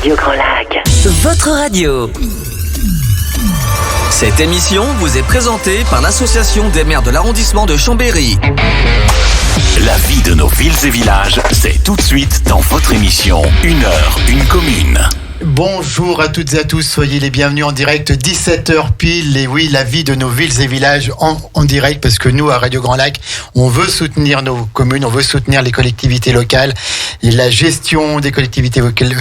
Radio Grand Lac. Votre radio. Cette émission vous est présentée par l'Association des maires de l'arrondissement de Chambéry. La vie de nos villes et villages, c'est tout de suite dans votre émission 1 heure, une commune. Bonjour à toutes et à tous, soyez les bienvenus en direct, 17h pile, et oui, la vie de nos villes et villages en direct, parce que nous, à Radio Grand Lac, on veut soutenir nos communes, on veut soutenir les collectivités locales, et la gestion des collectivités locales,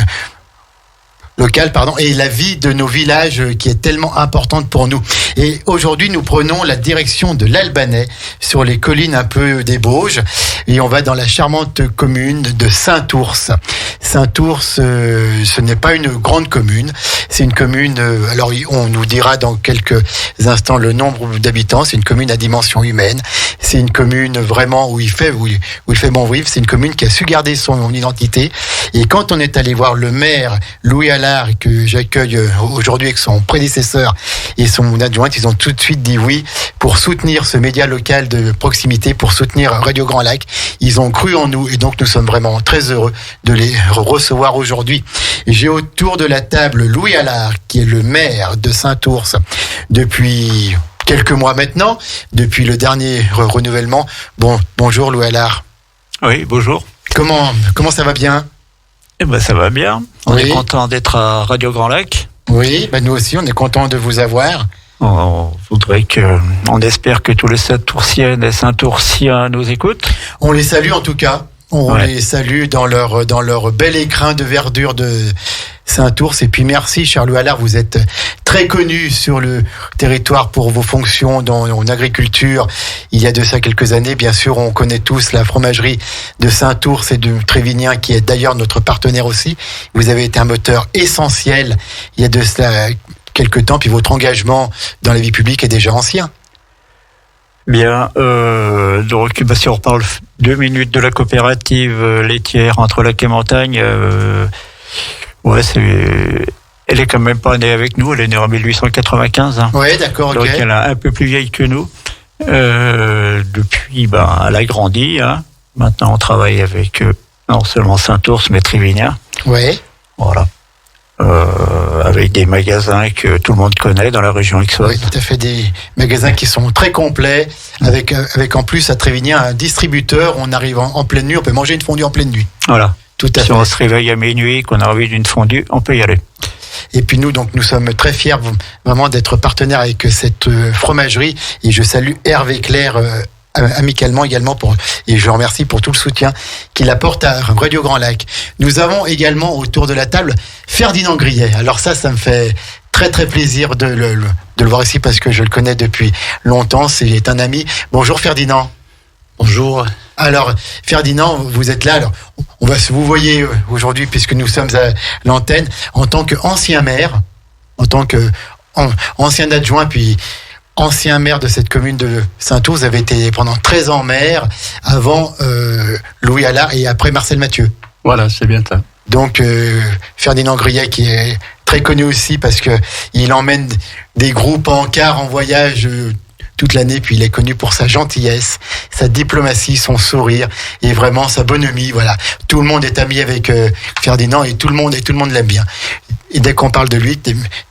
et la vie de nos villages qui est tellement importante pour nous. Et aujourd'hui, nous prenons la direction de l'Albanais, sur les collines un peu des Bauges, et on va dans la charmante commune de Saint-Ours. Saint-Ours, ce n'est pas une grande commune, c'est une commune, alors on nous dira dans quelques instants le nombre d'habitants, c'est une commune à dimension humaine, c'est une commune vraiment où il fait bon vivre, c'est une commune qui a su garder son identité, et quand on est allé voir le maire Louis Allard, que j'accueille aujourd'hui avec son prédécesseur et son adjointe, ils ont tout de suite dit oui pour soutenir ce média local de proximité, pour soutenir Radio Grand Lac. Ils ont cru en nous et donc nous sommes vraiment très heureux de les recevoir aujourd'hui. J'ai autour de la table Louis Allard, qui est le maire de Saint-Ours depuis quelques mois maintenant, depuis le dernier renouvellement. Bonjour Louis Allard. Oui, bonjour. Comment ça va bien ? Eh ben, ça va bien. On est content d'être à Radio Grand Lac. Oui, nous aussi, on est content de vous avoir. On espère que tous les Saint-Oursiennes et Saint-Oursiens nous écoutent. On les salue en tout cas. On les salue dans leur bel écrin de verdure de Saint-Ours. Et puis merci, cher Louis Allard, vous êtes très connu sur le territoire pour vos fonctions en agriculture. Il y a de ça quelques années, bien sûr, on connaît tous la fromagerie de Saint-Ours et de Trévignien, qui est d'ailleurs notre partenaire aussi. Vous avez été un moteur essentiel il y a de cela quelques temps, puis votre engagement dans la vie publique est déjà ancien. Bien, donc si on reparle 2 minutes de la coopérative laitière entre Lac et Montagne, elle est quand même pas née avec nous, elle est née en 1895. Oui, d'accord, donc elle est un peu plus vieille que nous. Depuis, elle a grandi. Maintenant, on travaille avec non seulement Saint-Ours, mais Trévignien. Oui. Voilà. Avec des magasins que tout le monde connaît dans la région Aixoise. Oui, tout à fait, des magasins qui sont très complets, avec en plus à Trévignien un distributeur. On arrive en pleine nuit, on peut manger une fondue en pleine nuit. Voilà. Tout à fait. Si on se réveille à minuit, qu'on a envie d'une fondue, on peut y aller. Et puis nous sommes très fiers vraiment d'être partenaires avec cette fromagerie, et je salue Hervé Claire amicalement également et je le remercie pour tout le soutien qu'il apporte à Radio Grand Lac. Nous avons également autour de la table Ferdinand Grillet. Alors ça me fait très très plaisir de le voir ici, parce que je le connais depuis longtemps, c'est un ami. Bonjour Ferdinand. Bonjour. Alors Ferdinand, vous êtes là, alors vous voyez aujourd'hui, puisque nous sommes à l'antenne, en tant qu'ancien maire, en tant qu'ancien adjoint, puis ancien maire de cette commune de Saint-Ours. Vous avez été pendant 13 ans maire, avant Louis Allard et après Marcel Mathieu. Voilà, c'est bien ça. Donc Ferdinand Grillet, qui est très connu aussi parce que il emmène des groupes en car en voyage toute l'année, puis il est connu pour sa gentillesse, sa diplomatie, son sourire et vraiment sa bonhomie. Voilà, tout le monde est ami avec Ferdinand et tout le monde l'aime bien. Et dès qu'on parle de lui,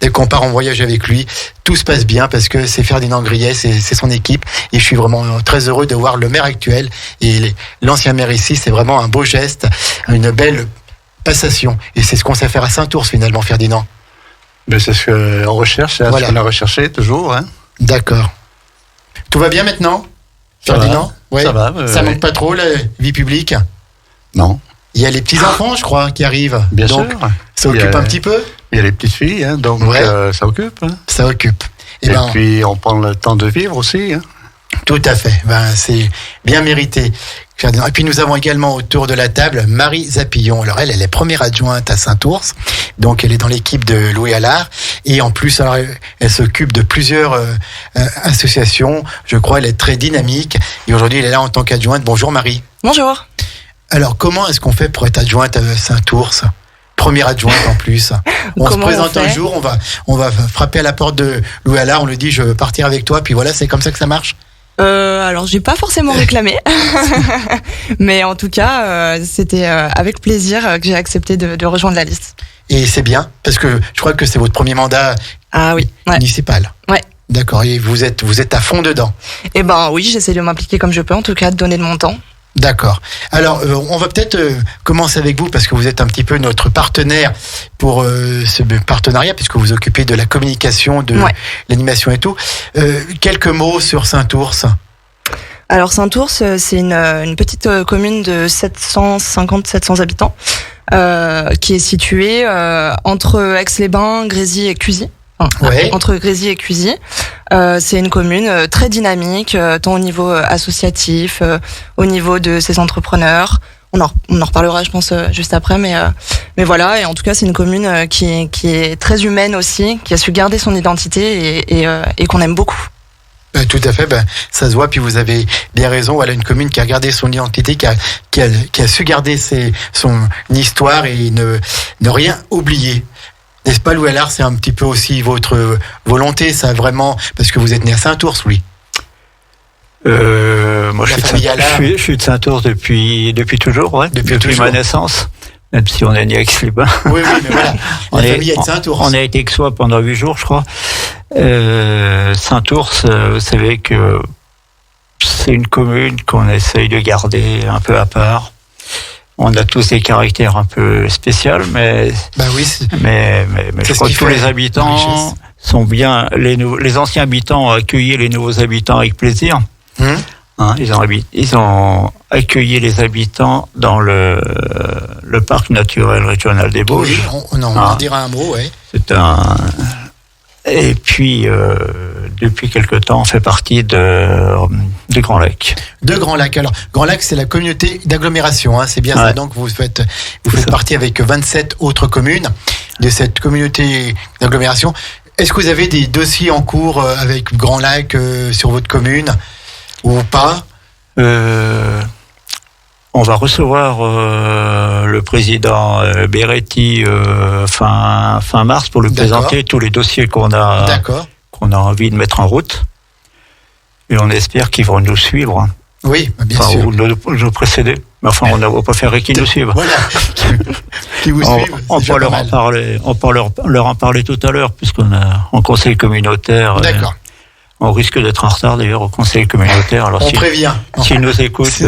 dès qu'on part en voyage avec lui, tout se passe bien, parce que c'est Ferdinand Grillet, c'est son équipe, et je suis vraiment très heureux de voir le maire actuel et l'ancien maire ici. C'est vraiment un beau geste, une belle passation, et c'est ce qu'on sait faire à Saint-Ours finalement, Ferdinand. Mais c'est ce qu'on recherche, c'est ce qu'on a recherché toujours. D'accord. Tout va bien maintenant, Ferdinand ? Ça va. Ça manque pas trop, la vie publique ? Non. Il y a les petits-enfants, je crois, qui arrivent. Bien donc, sûr. Ça occupe un petit peu ? Il y a les petites filles, donc ça occupe. Ça occupe. Et puis on prend le temps de vivre aussi. Tout à fait. C'est bien mérité. Et puis nous avons également autour de la table Marie Zapillon. Alors elle est première adjointe à Saint-Ours, donc elle est dans l'équipe de Louis Allard, et en plus elle s'occupe de plusieurs associations. Je crois elle est très dynamique, et aujourd'hui elle est là en tant qu'adjointe. Bonjour Marie. Bonjour. Alors comment est-ce qu'on fait pour être adjointe à Saint-Ours ? Première adjointe en plus. On se présente un jour, on va frapper à la porte de Louis Allard, on lui dit je veux partir avec toi, puis voilà, c'est comme ça que ça marche. Alors j'ai pas forcément réclamé, mais en tout cas c'était avec plaisir que j'ai accepté de rejoindre la liste. Et c'est bien, parce que je crois que c'est votre premier mandat municipal. Ouais. D'accord, et vous êtes à fond dedans. Eh ben oui, j'essaie de m'impliquer comme je peux, en tout cas de donner de mon temps. D'accord. Alors, on va peut-être commencer avec vous, parce que vous êtes un petit peu notre partenaire pour ce partenariat, puisque vous vous occupez de la communication, de l'animation et tout. Quelques mots sur Saint-Ours. Alors Saint-Ours, c'est une petite commune de 750-700 habitants, qui est située entre Aix-les-Bains, Grésy et Cuisy. Entre Grésy et Cuisy. C'est une commune très dynamique, tant au niveau associatif, au niveau de ses entrepreneurs. On en reparlera, je pense, juste après, mais voilà. Et en tout cas, c'est une commune qui est très humaine aussi, qui a su garder son identité et qu'on aime beaucoup. Tout à fait, ça se voit, puis vous avez bien raison. Voilà, une commune qui a gardé son identité, qui a su garder son histoire et ne rien oublier. N'est-ce pas, Louis Allard, c'est un petit peu aussi votre volonté, ça vraiment, parce que vous êtes né à Saint-Ours, oui. Moi, je suis de Saint-Ours depuis toujours, ouais. Depuis ma naissance, même si on est né à Aix-les-Bains. Oui, mais voilà. La famille est de Saint-Ours. On a été aixois pendant 8 jours, je crois. Saint-Ours, vous savez que c'est une commune qu'on essaye de garder un peu à part. On a tous des caractères un peu spéciaux, mais je crois que tous les habitants sont bien. Les anciens habitants ont accueilli les nouveaux habitants avec plaisir. Ils ont accueilli les habitants dans le parc naturel régional des Bauges. Oui, on en dira un mot, oui. Et puis, depuis quelque temps, on fait partie de Grand Lac. De Grand Lac. Alors, Grand Lac, c'est la communauté d'agglomération, c'est bien ça. Donc, vous faites partie avec 27 autres communes de cette communauté d'agglomération. Est-ce que vous avez des dossiers en cours avec Grand Lac sur votre commune ou pas? On va recevoir le président Beretti fin mars pour lui présenter tous les dossiers qu'on a envie de mettre en route. Et on espère qu'ils vont nous suivre. Oui, bien sûr. Ou nous précéder. Enfin, on n'a pas fait qu'ils nous suivent. Voilà. Qui vous suivent. On peut leur en parler tout à l'heure, puisqu'on a en conseil communautaire. D'accord. On risque d'être en retard d'ailleurs au conseil communautaire. Alors on prévient. S'ils nous écoutent,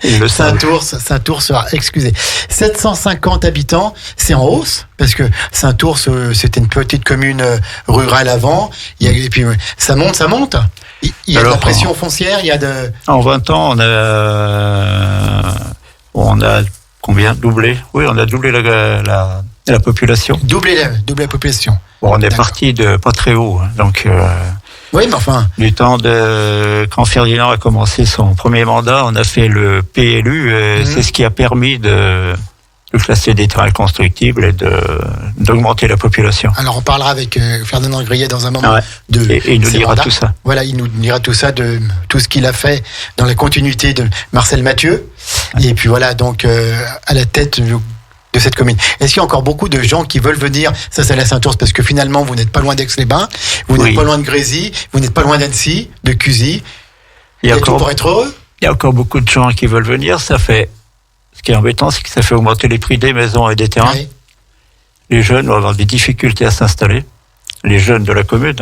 ils le savent. Saint-Ours, excusez. 750 habitants, c'est en hausse, parce que Saint-Ours, c'était une petite commune rurale avant. Et puis ça monte. Il y a de la pression foncière, il y a de... En 20 ans, on a combien doublé? Oui, on a doublé la population. Doublé la population. Bon, on est parti de pas très haut, donc... Oui, mais enfin... Du temps quand Ferdinand a commencé son premier mandat, on a fait le PLU, et c'est ce qui a permis de classer des terrains constructibles et d'augmenter la population. Alors on parlera avec Ferdinand Grillet dans un moment et il nous dira tout ça. Voilà, il nous dira tout ça, de tout ce qu'il a fait dans la continuité de Marcel Mathieu. Et puis voilà, donc à la tête de cette commune. Est-ce qu'il y a encore beaucoup de gens qui veulent venir s'installer à Saint-Ours, parce que finalement vous n'êtes pas loin d'Aix-les-Bains, vous n'êtes pas loin de Grésy, vous n'êtes pas loin d'Annecy, de Cuisy. Il y a tout pour être heureux. Il y a encore beaucoup de gens qui veulent venir. Ce qui est embêtant, c'est que ça fait augmenter les prix des maisons et des terrains. Oui. Les jeunes vont avoir des difficultés à s'installer. Les jeunes de la commune.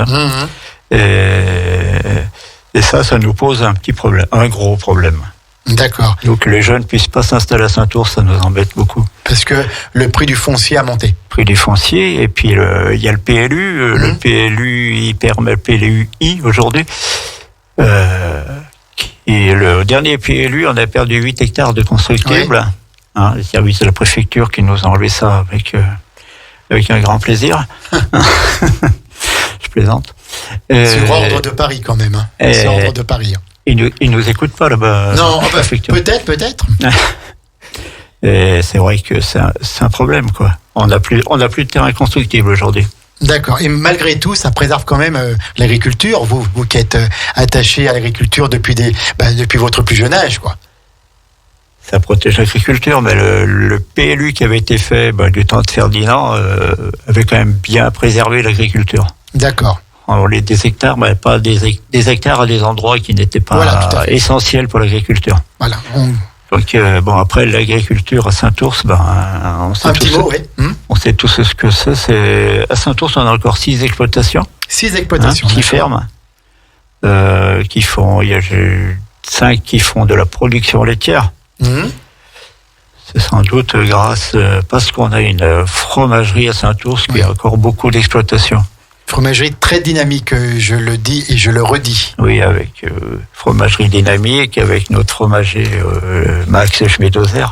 Et ça nous pose un gros problème. D'accord. Donc que les jeunes puissent pas s'installer à Saint-Ours, ça nous embête beaucoup. Parce que le prix du foncier a monté. Prix du foncier, et puis il y a le PLU, le PLU, il permet le PLUI aujourd'hui. Et le dernier PLU, on a perdu 8 hectares de constructibles. Les services de la préfecture qui nous ont enlevé ça avec un grand plaisir. Je plaisante. Sur ordre de Paris quand même. C'est ordre de Paris. Ils nous écoutent pas là-bas. Non, peut-être. Et c'est vrai que c'est un problème, quoi. On n'a plus de terrain constructible aujourd'hui. D'accord. Et malgré tout, ça préserve quand même l'agriculture. Vous qui êtes attaché à l'agriculture depuis votre plus jeune âge, quoi. Ça protège l'agriculture, mais le PLU qui avait été fait du temps de Ferdinand avait quand même bien préservé l'agriculture. D'accord. des hectares, mais pas des hectares à des endroits qui n'étaient pas essentiels pour l'agriculture. Voilà. Donc après l'agriculture à Saint-Ours, on sait tous ce que c'est. À Saint-Ours, on a encore 6 exploitations. 6 exploitations qui ferment, qui font. Il y a 5 qui font de la production laitière. C'est sans doute parce qu'on a une fromagerie à Saint-Ours qui a encore beaucoup d'exploitation. Fromagerie très dynamique, je le dis et je le redis. Oui, avec fromagerie dynamique, avec notre fromager Max Schmidt-Hauser,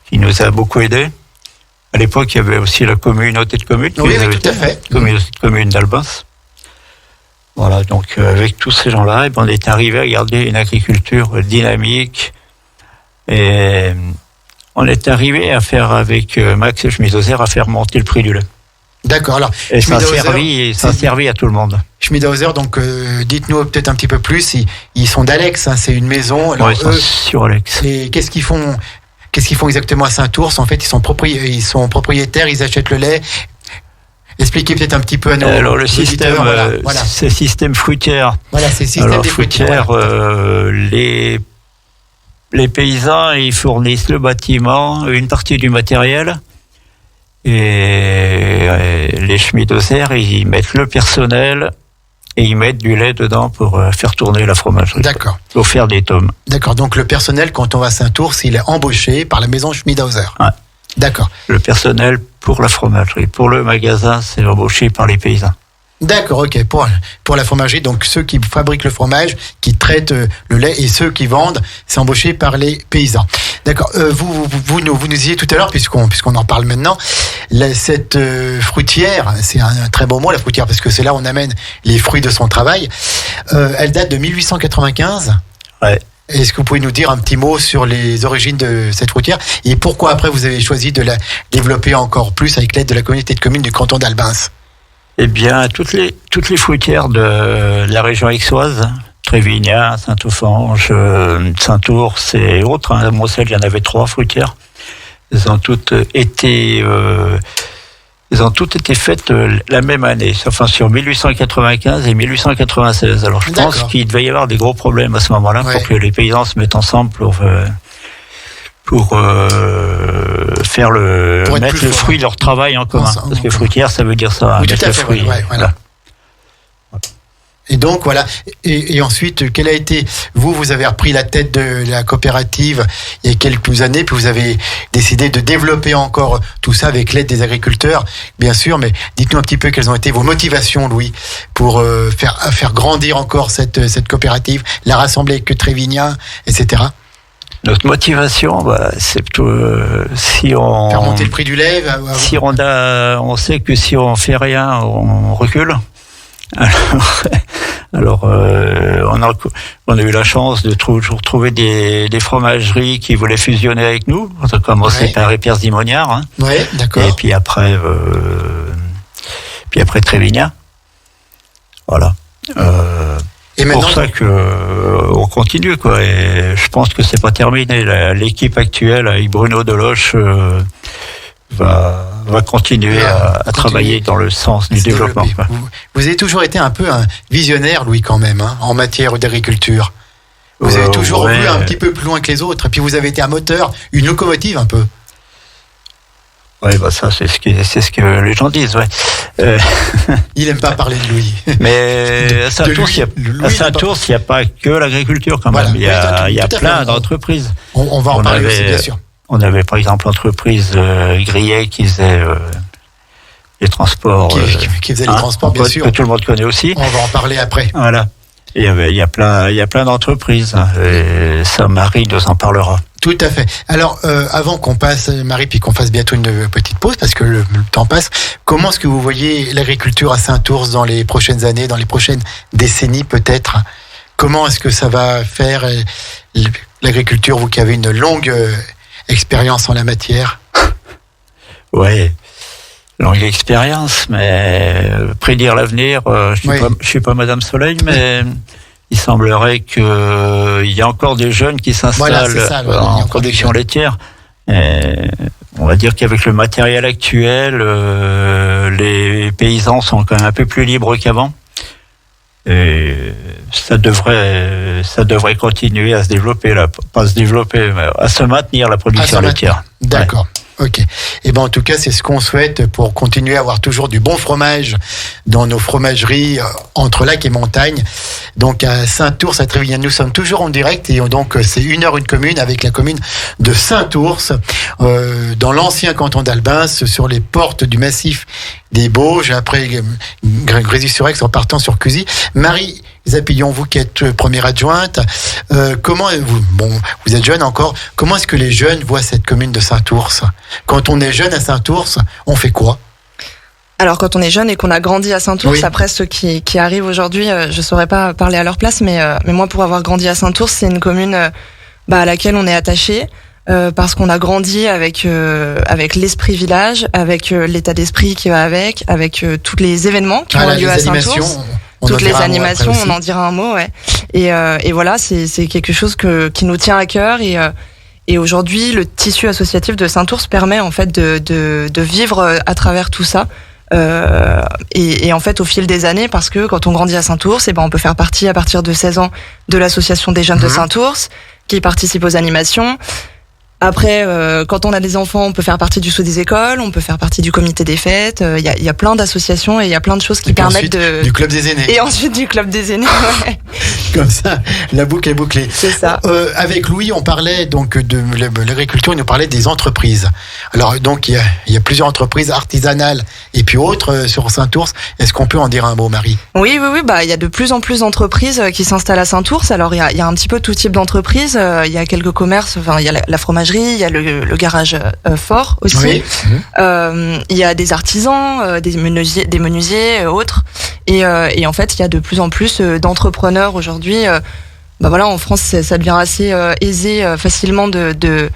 qui nous a beaucoup aidés. À l'époque, il y avait aussi la communauté de communes. Oui, tout à fait. La communauté de communes d'Albens. Voilà, donc avec tous ces gens-là, on est arrivé à garder une agriculture dynamique. Et on est arrivé à faire avec Max Schmidt-Hauser à faire monter le prix du lait. D'accord, alors. Et ça a servi à tout le monde. Schmidt-Hauser, donc dites-nous peut-être un petit peu plus. Ils sont d'Alex, c'est une maison. Alors, ils sont sur Alex. Et qu'est-ce qu'ils font exactement à Saint-Ours? En fait, ils sont propriétaires, ils achètent le lait. Expliquez peut-être un petit peu à nos alors le système, c'est le système fruitière. Voilà, c'est le système des fruitières. Les paysans, ils fournissent le bâtiment, une partie du matériel. Et les Schmidt-Hauser, ils mettent le personnel et ils mettent du lait dedans pour faire tourner la fromagerie. D'accord. Pour faire des tomes. D'accord, donc le personnel, quand on va à Saint-Ours, il est embauché par la maison Schmidt-Hauser. Ouais. D'accord. Le personnel pour la fromagerie. Pour le magasin, c'est embauché par les paysans. D'accord, ok. Pour la fromagerie, donc ceux qui fabriquent le fromage, qui traitent le lait et ceux qui vendent, c'est embauché par les paysans. D'accord. Vous nous disiez tout à l'heure, puisqu'on en parle maintenant, cette fruitière, c'est un très beau mot, la fruitière, parce que c'est là où on amène les fruits de son travail. Elle date de 1895. Ouais. Est-ce que vous pouvez nous dire un petit mot sur les origines de cette fruitière et pourquoi après vous avez choisi de la développer encore plus avec l'aide de la communauté de communes du canton d'Albens? Eh bien, toutes les fruitières de la région aixoise, Trévignat, Saint-Offenge, Saint-Ours et autres, à Moselle, il y en avait 3 fruitières. Elles ont toutes été faites la même année, enfin sur 1895 et 1896. Alors je pense qu'il devait y avoir des gros problèmes à ce moment-là pour que les paysans se mettent ensemble pour mettre le fruit de leur travail en commun. Parce que fruitière, ça veut dire ça, oui, mettre le fruit. Voilà. Et donc voilà. Et ensuite, quel a été vous avez repris la tête de la coopérative il y a quelques années, puis vous avez décidé de développer encore tout ça avec l'aide des agriculteurs, bien sûr. Mais dites-nous un petit peu quelles ont été vos motivations, Louis, pour faire grandir encore cette coopérative, la rassembler avec Trévignat, etc. Notre motivation, c'est plutôt si on faire monter le prix du lait. Si on sait que si on fait rien, on recule. Alors, on a eu la chance de trouver des fromageries qui voulaient fusionner avec nous. On a commencé par Épierre Zimoniard. Hein. Oui, d'accord. Et puis après Trévignat. Voilà. C'est pour ça on continue, quoi. Et je pense que c'est pas terminé. L'équipe actuelle avec Bruno Deloche va continuer à travailler dans le sens du développement. Vous avez toujours été un peu un visionnaire, Louis, quand même, hein, en matière d'agriculture. Vous avez toujours vu un petit peu plus loin que les autres. Et puis vous avez été un moteur, une locomotive un peu. Oui, ça, c'est ce que les gens disent, ouais. Il n'aime pas parler de Louis. Mais à Saint-Ours, il n'y a pas que l'agriculture, quand même. Voilà. Il y a plein d'entreprises. On va en parler aussi, bien sûr. On avait, par exemple, l'entreprise Grillet qui faisait les transports. Qui faisait les transports, bien sûr. Que tout le monde connaît aussi. On va en parler après. Voilà. Et il y a plein d'entreprises. Et ça, Marie nous en parlera. Tout à fait. Alors, avant qu'on passe, Marie, puis qu'on fasse bientôt une petite pause, parce que le temps passe, comment est-ce que vous voyez l'agriculture à Saint-Ours dans les prochaines années, dans les prochaines décennies peut-être? Comment est-ce que ça va faire l'agriculture, vous qui avez une longue expérience en la matière? Ouais, longue expérience, mais prédire l'avenir, je suis pas Madame Soleil, mais il semblerait qu'il y a encore des jeunes qui s'installent en production laitière. Et on va dire qu'avec le matériel actuel, les paysans sont quand même un peu plus libres qu'avant. Et ça devrait continuer à se développer, là, pas se développer, mais à se maintenir la production laitière. D'accord. Ouais. Ok. Et ben en tout cas, c'est ce qu'on souhaite pour continuer à avoir toujours du bon fromage dans nos fromageries entre lac et montagne. Donc à Saint-Ours, à Trévillers, nous sommes toujours en direct et donc c'est 1 heure une commune avec la commune de Saint-Ours dans l'ancien canton d'Albins, sur les portes du massif des Bauges, après Grésy-sur-Aix en partant sur Cusy. Marie Zapillon, vous qui êtes première adjointe, comment vous êtes jeune encore, comment est-ce que les jeunes voient cette commune de Saint-Ours? Quand on est jeune à Saint-Ours, on fait quoi? Alors quand on est jeune et qu'on a grandi à Saint-Ours, oui. Après ceux qui arrivent aujourd'hui, je saurais pas parler à leur place, mais moi pour avoir grandi à Saint-Ours, c'est une commune à laquelle on est attaché. Parce qu'on a grandi avec l'esprit village, avec l'état d'esprit qui va avec tous les événements qui ont lieu à Saint-Ours. Toutes les animations, on en dira un mot, ouais. Et voilà, c'est quelque chose qui nous tient à cœur et aujourd'hui, le tissu associatif de Saint-Ours permet en fait de vivre à travers tout ça. Et en fait, au fil des années, parce que quand on grandit à Saint-Ours, on peut faire partie à partir de 16 ans de l'association des jeunes de Saint-Ours qui participe aux animations. Après, quand on a des enfants, on peut faire partie du Sceau des écoles, on peut faire partie du comité des fêtes. Il y a plein d'associations et il y a plein de choses qui permettent du club des aînés. Et ensuite du club des aînés. Ouais. Comme ça, la boucle est bouclée. C'est ça. Avec Louis, on parlait donc de l'agriculture, il nous parlait des entreprises. Alors donc il y a plusieurs entreprises artisanales et puis autres sur Saint-Ours. Est-ce qu'on peut en dire un mot, Marie? Oui. Il y a de plus en plus d'entreprises qui s'installent à Saint-Ours. Alors il y a un petit peu tout type d'entreprises. Il y a quelques commerces. Enfin, il y a la fromagerie. Il y a le garage fort aussi. Oui. Il y a des artisans, des menuisiers, autres. Et en fait, il y a de plus en plus d'entrepreneurs aujourd'hui. En France, ça devient assez aisé facilement de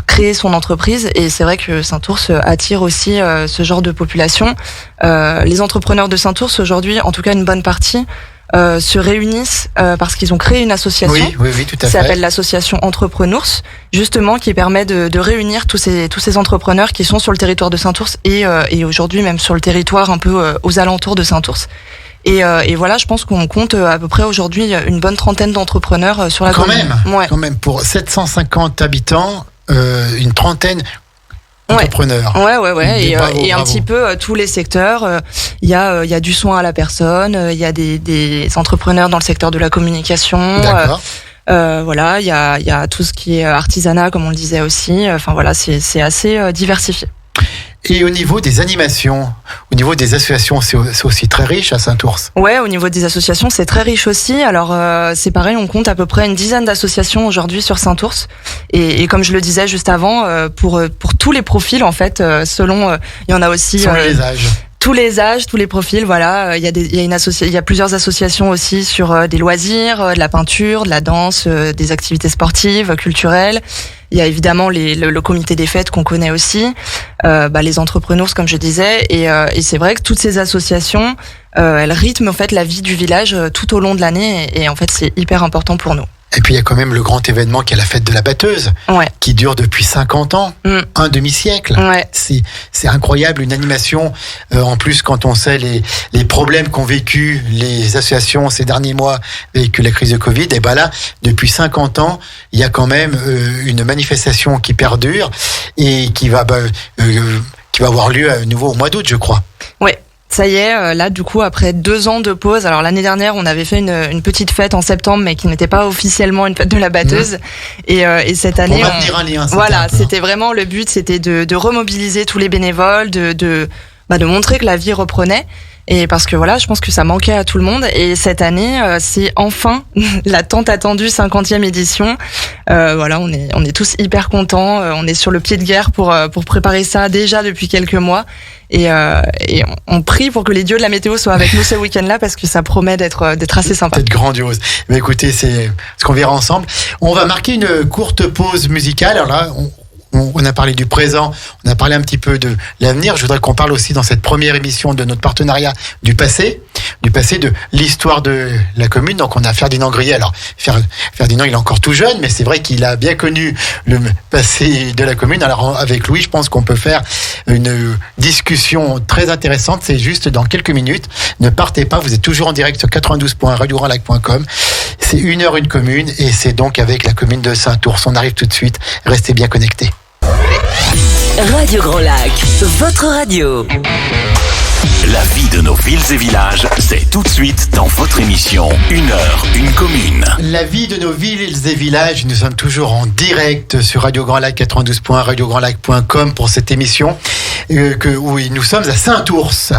créer son entreprise. Et c'est vrai que Saint-Ours attire aussi ce genre de population. Les entrepreneurs de Saint-Ours aujourd'hui, en tout cas une bonne partie, se réunissent parce qu'ils ont créé une association. Oui, tout à fait. Ça s'appelle l'association Entrepreneurs, justement, qui permet de réunir tous ces entrepreneurs qui sont sur le territoire de Saint-Ours et aujourd'hui même sur le territoire un peu aux alentours de Saint-Ours. Et voilà, je pense qu'on compte à peu près aujourd'hui une bonne trentaine d'entrepreneurs sur la commune. Quand même, pour 750 habitants, une trentaine entrepreneurs. Ouais. Et un petit peu tous les secteurs. Il y a du soin à la personne. Il y a des entrepreneurs dans le secteur de la communication. D'accord. Il y a tout ce qui est artisanat, comme on le disait aussi. Enfin voilà, c'est assez diversifié. Et au niveau des animations, au niveau des associations, c'est aussi très riche à Saint-Ours. Ouais, au niveau des associations, c'est très riche aussi. Alors c'est pareil, on compte à peu près une dizaine d'associations aujourd'hui sur Saint-Ours. Et comme je le disais juste avant, pour tous les profils en fait, selon, il y en a aussi. Selon les âges. Tous les âges, tous les profils, voilà. Il y a plusieurs associations aussi sur des loisirs, de la peinture, de la danse, des activités sportives, culturelles. Il y a évidemment le comité des fêtes qu'on connaît aussi, les entrepreneurs comme je disais, et c'est vrai que toutes ces associations, elles rythment en fait la vie du village tout au long de l'année, et en fait c'est hyper important pour nous. Et puis il y a quand même le grand événement qui est la fête de la batteuse, qui dure depuis 50 ans, un demi-siècle. Ouais. C'est incroyable, une animation. En plus, quand on sait les problèmes qu'ont vécu les associations ces derniers mois avec la crise de Covid, et là, depuis 50 ans, il y a quand même une manifestation qui perdure et qui va avoir lieu à nouveau au mois d'août, je crois. Ouais. Ça y est, là du coup après 2 ans de pause, alors l'année dernière on avait fait une petite fête en septembre mais qui n'était pas officiellement une fête de la batteuse et cette année pour maintenir un lien, c'était vraiment le but, c'était de remobiliser tous les bénévoles, de montrer que la vie reprenait. Et parce que je pense que ça manquait à tout le monde. Et cette année, c'est enfin la tant attendue 50e édition. On est tous hyper contents. On est sur le pied de guerre pour préparer ça déjà depuis quelques mois. Et on prie pour que les dieux de la météo soient avec nous ce week-end-là parce que ça promet d'être assez sympa. C'est grandiose. Mais écoutez, c'est ce qu'on verra ensemble. On va marquer une courte pause musicale. Alors là, on a parlé du présent, on a parlé un petit peu de l'avenir. Je voudrais qu'on parle aussi dans cette première émission de notre partenariat du passé de l'histoire de la commune. Donc on a Ferdinand Grillet. Alors Ferdinand, il est encore tout jeune, mais c'est vrai qu'il a bien connu le passé de la commune. Alors avec Louis, je pense qu'on peut faire une discussion très intéressante. C'est juste dans quelques minutes. Ne partez pas, vous êtes toujours en direct sur 92.radiograndlac.com. C'est 1 heure une commune et c'est donc avec la commune de Saint-Ours. On arrive tout de suite. Restez bien connectés. Radio Grand Lac, votre radio. La vie de nos villes et villages, c'est tout de suite dans votre émission 1 heure, une commune. La vie de nos villes et villages, nous sommes toujours en direct sur Radio Grand Lac 92.1, radiograndlac.com pour cette émission. Où nous sommes à Saint-Ours,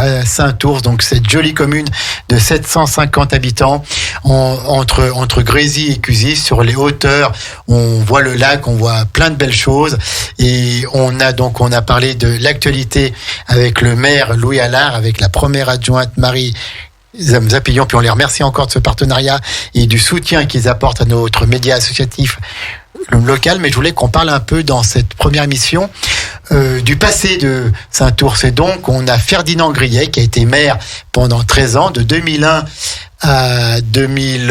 donc cette jolie commune de 750 habitants entre Grésy et Cuzy, sur les hauteurs. On voit le lac, on voit plein de belles choses et on a parlé de l'actualité avec le maire Louis Allard, avec la première adjointe Marie Zapillon, puis on les remercie encore de ce partenariat et du soutien qu'ils apportent à notre média associatif local. Mais je voulais qu'on parle un peu dans cette première émission du passé de Saint-Ours. Et donc on a Ferdinand Grillet qui a été maire pendant 13 ans, de 2001 à 2000,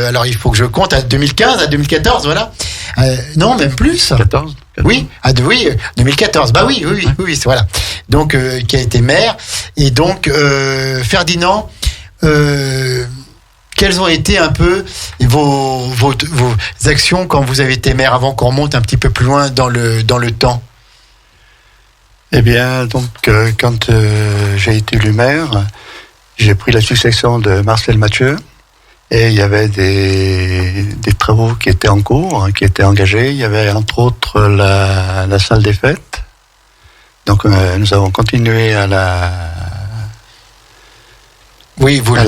alors il faut que je compte, à 2015, à 2014, voilà. Non, même plus. 14. Oui, 2014. Bah oui, voilà. Donc qui a été maire. Et donc Ferdinand, quelles ont été un peu vos actions quand vous avez été maire, avant qu'on remonte un petit peu plus loin dans le temps? Eh bien, donc, quand j'ai été élu maire, j'ai pris la succession de Marcel Mathieu. Et il y avait des travaux qui étaient en cours, qui étaient engagés. Il y avait entre autres la salle des fêtes. Donc nous avons continué à la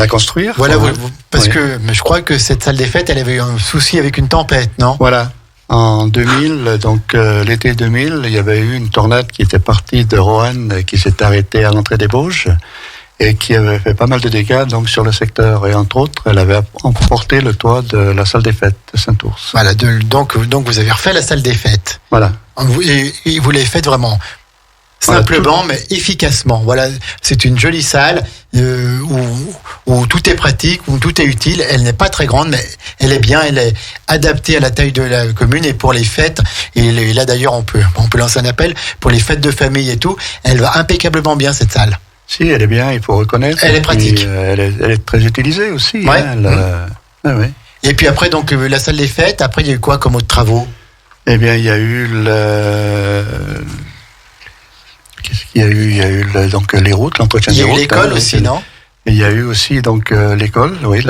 construire. Voilà, parce que je crois que cette salle des fêtes, elle avait eu un souci avec une tempête, non? Voilà. En 2000, donc l'été 2000, il y avait eu une tornade qui était partie de Roanne, qui s'est arrêtée à l'entrée des Bauges, et qui avait fait pas mal de dégâts donc sur le secteur. Et entre autres, elle avait emporté le toit de la salle des fêtes de Saint-Ours. Voilà, donc vous avez refait la salle des fêtes. Voilà. Et vous l'avez faite vraiment simplement, mais efficacement. Voilà, c'est une jolie salle où tout est pratique, où tout est utile. Elle n'est pas très grande, mais elle est bien, elle est adaptée à la taille de la commune et pour les fêtes. Et là d'ailleurs, on peut lancer un appel pour les fêtes de famille et tout. Elle va impeccablement bien, cette salle. Si, elle est bien, il faut reconnaître. Elle est pratique. Elle est très utilisée aussi. Ouais. Ouais. Et puis après, donc la salle des fêtes, après il y a eu quoi comme autres travaux? Eh bien, il y a eu qu'est-ce qu'il y a eu? Il y a eu donc les routes, l'entretien des routes. Il y a eu l'école aussi, non? Et il y a eu aussi donc l'école, oui,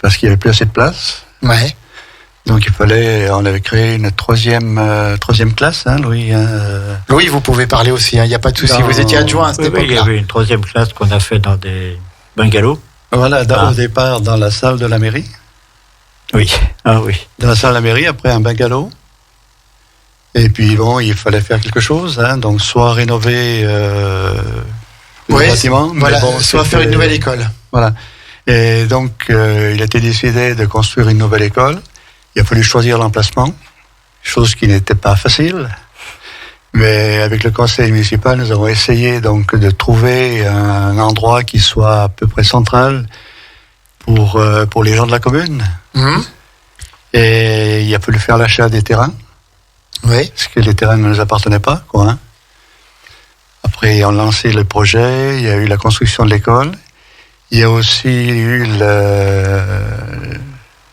parce qu'il n'y avait plus assez de place. Ouais. Donc on avait créé une troisième classe, hein, Louis. Louis, vous pouvez parler aussi, il n'y a pas de souci. Vous étiez adjoint à cette époque-là. Il y avait une troisième classe qu'on a fait dans des bungalows. Voilà, au départ dans la salle de la mairie. Oui, oui. Dans la salle de la mairie, après un bungalow. Et puis bon, il fallait faire quelque chose, hein, donc soit rénover le bâtiment, voilà, soit faire une nouvelle école. Voilà. Et donc il a été décidé de construire une nouvelle école. Il a fallu choisir l'emplacement, chose qui n'était pas facile. Mais avec le conseil municipal, nous avons essayé donc de trouver un endroit qui soit à peu près central pour les gens de la commune. Mmh. Et il a fallu faire l'achat des terrains. Oui. Parce que les terrains ne nous appartenaient pas, quoi. Hein. Après, on a lancé le projet, il y a eu la construction de l'école. Il y a aussi eu la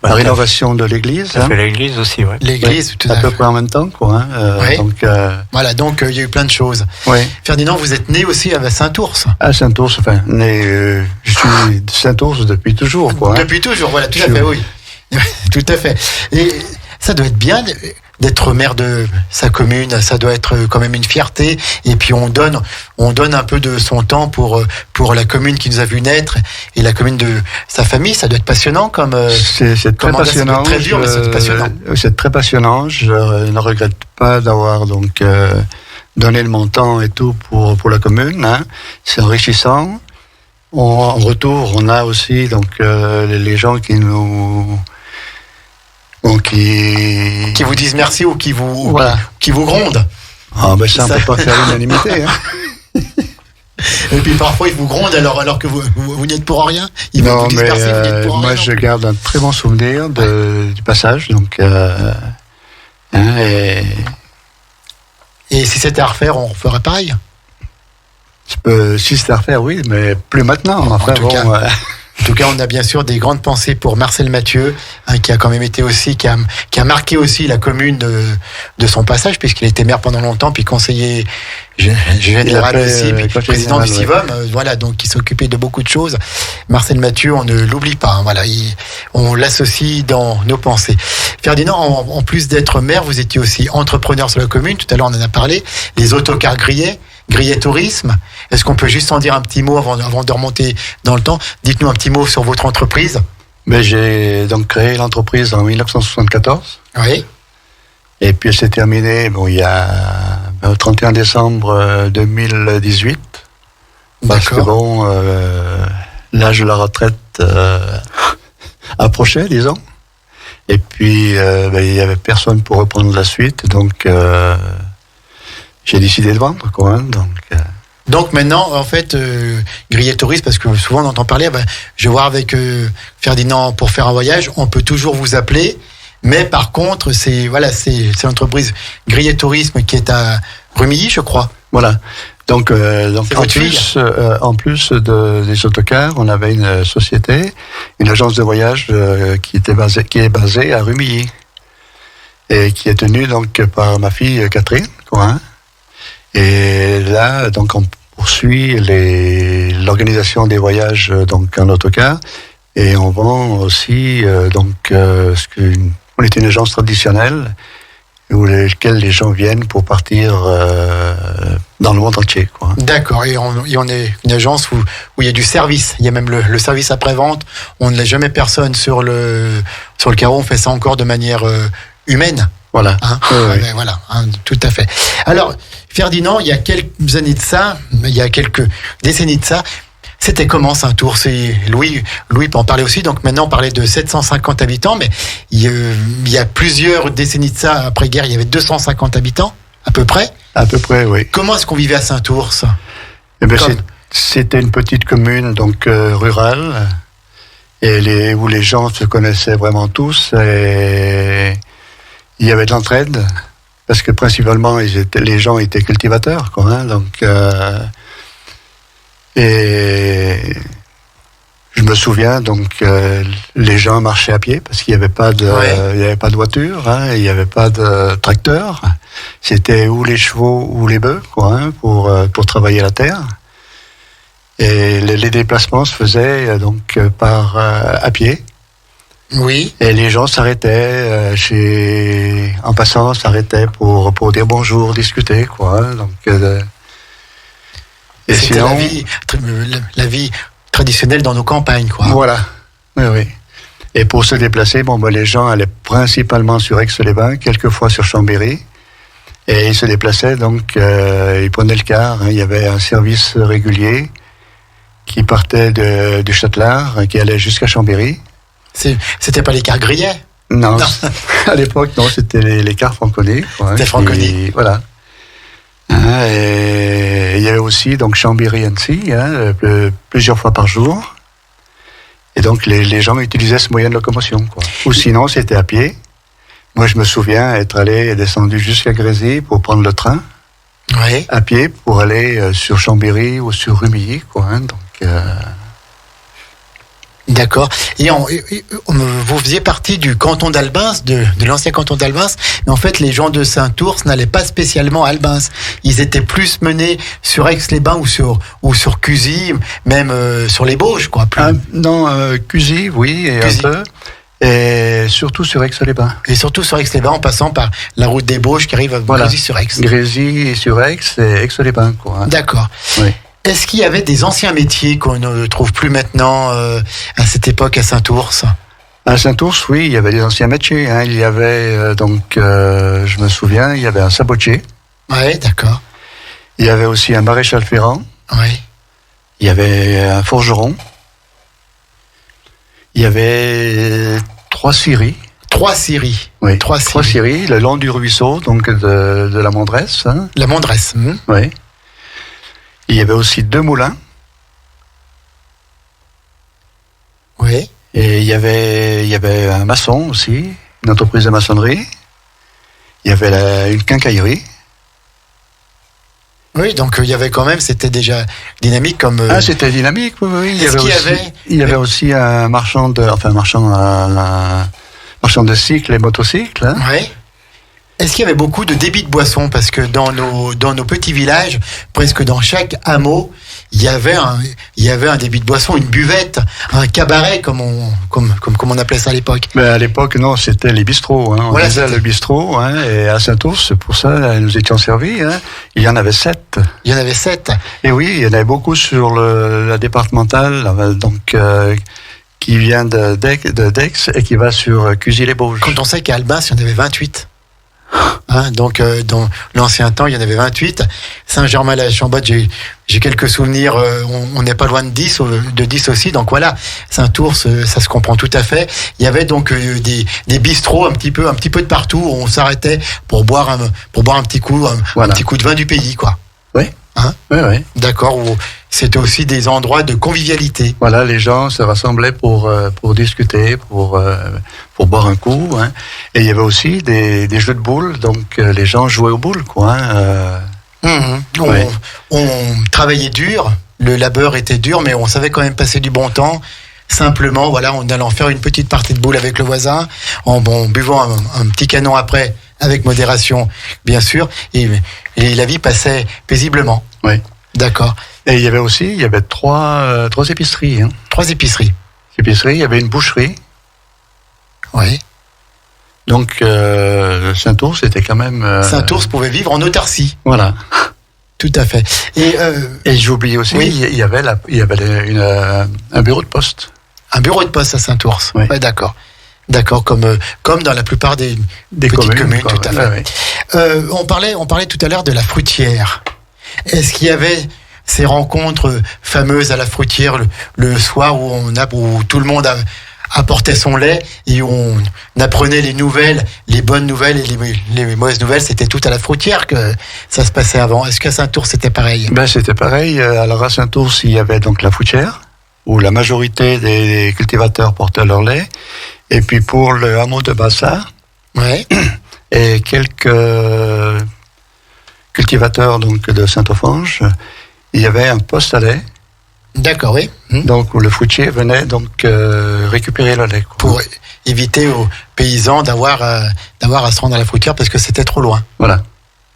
rénovation de l'église. Ça fait l'église aussi, oui. L'église, tout à peu près en même temps, quoi. Hein. Oui. Donc, voilà, donc il y a eu plein de choses. Oui. Ferdinand, vous êtes né aussi à Saint-Ours. À Saint-Ours, enfin, je suis de Saint-Ours depuis toujours, quoi. Hein. Depuis toujours, voilà, tout à fait, oui. Tout à fait. Et ça doit être bien d'être maire de sa commune, ça doit être quand même une fierté. Et puis on donne un peu de son temps pour la commune qui nous a vu naître et la commune de sa famille. Ça doit être passionnant comme. C'est très passionnant. C'est très dur, mais c'est passionnant. C'est très passionnant. Je ne regrette pas d'avoir donc donné de mon temps et tout pour la commune. Hein. C'est enrichissant. En retour, on a aussi donc les gens qui nous qui vous disent merci ou qui qui vous grondent. Ah ben ça, on peut pas faire l'unanimité. Hein. Et puis parfois, ils vous grondent alors que vous n'êtes pour rien. Ils non, vous disperser, vous n'êtes pour moi, rien. je garde un très bon souvenir du passage. Donc, et si c'était à refaire, on ferait pareil. Si c'était à refaire, oui, mais plus maintenant. En tout cas, on a bien sûr des grandes pensées pour Marcel Mathieu, qui a quand même été aussi, qui a marqué aussi la commune de son passage, puisqu'il était maire pendant longtemps, puis conseiller général aussi, puis président du CIVOM, voilà, donc qui s'occupait de beaucoup de choses. Marcel Mathieu, on ne l'oublie pas, hein, voilà, on l'associe dans nos pensées. Ferdinand, en plus d'être maire, vous étiez aussi entrepreneur sur la commune. Tout à l'heure, on en a parlé. Les autocars Grillet Tourisme. Est-ce qu'on peut juste en dire un petit mot avant de remonter dans le temps? Dites-nous un petit mot sur votre entreprise. Mais j'ai donc créé l'entreprise en 1974. Oui. Et puis elle s'est terminée il y a au 31 décembre 2018. Parce que l'âge de la retraite approchait, disons. Et puis il y avait personne pour reprendre la suite, donc j'ai décidé de vendre, quoi. Hein, donc maintenant, en fait, Grillet Tourisme, parce que souvent on entend parler, je vais voir avec Ferdinand pour faire un voyage, on peut toujours vous appeler, mais par contre, c'est l'entreprise Grillet Tourisme qui est à Rumilly, je crois. Voilà. Donc en plus des autocars, on avait une société, une agence de voyage qui est basée à Rumilly et qui est tenue donc par ma fille Catherine, quoi. Hein. Et là, donc, on poursuit l'organisation des voyages donc en autocar et on vend aussi on est une agence traditionnelle où lesquelles les gens viennent pour partir dans le monde entier, quoi. D'accord. Et on est une agence où il y a du service. Il y a même le service après-vente. On ne laisse jamais personne sur le carreau. On fait ça encore de manière humaine. Voilà. Hein, oui. Voilà, hein, tout à fait. Alors, Ferdinand, il y a quelques années de ça, il y a quelques décennies de ça, c'était comment Saint-Ours? Et Louis peut en parler aussi. Donc maintenant, on parlait de 750 habitants, mais il y a plusieurs décennies de ça, après-guerre, il y avait 250 habitants, à peu près. À peu près, oui. Comment est-ce qu'on vivait à Saint-Ours? C'était une petite commune, donc rurale, et où les gens se connaissaient vraiment tous, et il y avait de l'entraide, parce que principalement les gens étaient cultivateurs, quoi. Hein, donc, et je me souviens donc les gens marchaient à pied parce qu'il n'y avait pas de voiture, hein, il n'y avait pas de tracteur. C'était ou les chevaux ou les bœufs, quoi, hein, pour travailler la terre. Et les déplacements se faisaient donc à pied. Oui. Et les gens s'arrêtaient en passant, s'arrêtaient pour dire bonjour, discuter, quoi. Donc, et c'était sinon, la vie traditionnelle dans nos campagnes, quoi. Voilà. Oui. Et pour se déplacer, les gens allaient principalement sur Aix-les-Bains, quelquefois sur Chambéry. Et ils se déplaçaient, donc ils prenaient le car. Hein, il y avait un service régulier qui partait du Châtelard, qui allait jusqu'à Chambéry. C'était pas les cars Grillet? Non. À l'époque, non, c'était les cars Franconie. C'était Franconie. Voilà. Et il y avait aussi donc Chambéry-Annecy, hein, plusieurs fois par jour. Et donc les gens utilisaient ce moyen de locomotion, quoi. Ou sinon, c'était à pied. Moi, je me souviens être allé et descendu jusqu'à Grésy pour prendre le train. Oui. À pied pour aller sur Chambéry ou sur Rumilly, quoi. Hein, donc. D'accord. Et vous faisiez partie du canton d'Albins, de l'ancien canton d'Albins, mais en fait, les gens de Saint-Ours n'allaient pas spécialement à Albins. Ils étaient plus menés sur Aix-les-Bains ou sur Cusy, même sur les Bauges, quoi. Cusy, oui, et Cusy. Un peu. Et surtout sur Aix-les-Bains. Et surtout sur Aix-les-Bains, en passant par la route des Bauges qui arrive à Grésy-sur-Aix. Grésy-sur-Aix et Aix-les-Bains, quoi. Hein. D'accord. Oui. Est-ce qu'il y avait des anciens métiers qu'on ne trouve plus maintenant à cette époque à Saint-Ours? À Saint-Ours, oui, il y avait des anciens métiers. Hein. Il y avait je me souviens, il y avait un sabotier. Oui, d'accord. Il y avait aussi un maréchal ferrant. Oui. Il y avait un forgeron. Il y avait 3 scieries. 3 scieries. Oui, 3 scieries, le long du ruisseau, donc de la Mondresse. Hein. La Mondresse. Oui. Il y avait aussi 2 moulins. Oui. Et il y avait un maçon aussi, une entreprise de maçonnerie. Il y avait une quincaillerie. Oui, donc il y avait quand même, c'était déjà dynamique comme. C'était dynamique, oui. Il y avait aussi un marchand de cycles et motocycles. Hein. Oui. Est-ce qu'il y avait beaucoup de débits de boissons? Parce que dans nos petits villages, presque dans chaque hameau, il y avait un débit de boissons, une buvette, un cabaret, comme on appelait ça à l'époque. Mais à l'époque, non, c'était les bistrots. Hein. On disait le bistrot, hein, et à Saint-Ours, pour ça, nous étions servis. Hein. Il y en avait 7. Il y en avait 7. Et oui, il y en avait beaucoup sur la départementale, donc qui vient de Daix et qui va sur Cuzy-les-Bauges. Quand on sait qu'à Albin, il y en avait 28. Hein, donc dans l'ancien temps il y en avait 28. Saint-Germain-la-Chambotte, j'ai quelques souvenirs, on n'est pas loin de 10 aussi, donc voilà. Saint-Ours, ça se comprend tout à fait. Il y avait donc des bistrots un petit peu de partout où on s'arrêtait pour boire un petit coup un petit coup de vin du pays, quoi. Oui. Hein? Oui. D'accord, où c'était aussi des endroits de convivialité. Voilà, les gens se rassemblaient pour discuter, pour boire un coup. Hein. Et il y avait aussi des jeux de boules, donc les gens jouaient aux boules, quoi. Hein. On travaillait dur, le labeur était dur, mais on savait quand même passer du bon temps. Simplement, voilà, en allant faire une petite partie de boules avec le voisin, en buvant un petit canon après, avec modération, bien sûr, et la vie passait paisiblement. Oui. D'accord. Et il y avait 3 épiceries. Hein. 3 épiceries. Il y avait une boucherie. Oui. Donc, Saint-Ours était quand même... Saint-Ours pouvait vivre en autarcie. Voilà. Tout à fait. Et j'oublie aussi, il y avait un bureau de poste. Un bureau de poste à Saint-Ours. Oui. Ouais, d'accord. D'accord, comme dans la plupart des petites communes, tout à fait. Ouais. On parlait tout à l'heure de la fruitière. Est-ce qu'il y avait ces rencontres fameuses à la fruitière le soir où tout le monde apportait son lait et on apprenait les nouvelles, les bonnes nouvelles et les mauvaises nouvelles? C'était tout à la fruitière que ça se passait avant. Est-ce qu'à Saint-Ours c'était pareil? C'était pareil. Alors à Saint-Ours, il y avait donc la fruitière où la majorité des cultivateurs portaient leur lait. Et puis pour le hameau de Bassard, et quelques cultivateurs donc de Saint-Ophange, il y avait un poste à lait. D'accord, oui. Donc où le fruitier venait donc récupérer le lait. Quoi. Pour éviter aux paysans d'avoir à se rendre à la fruitière parce que c'était trop loin. Voilà.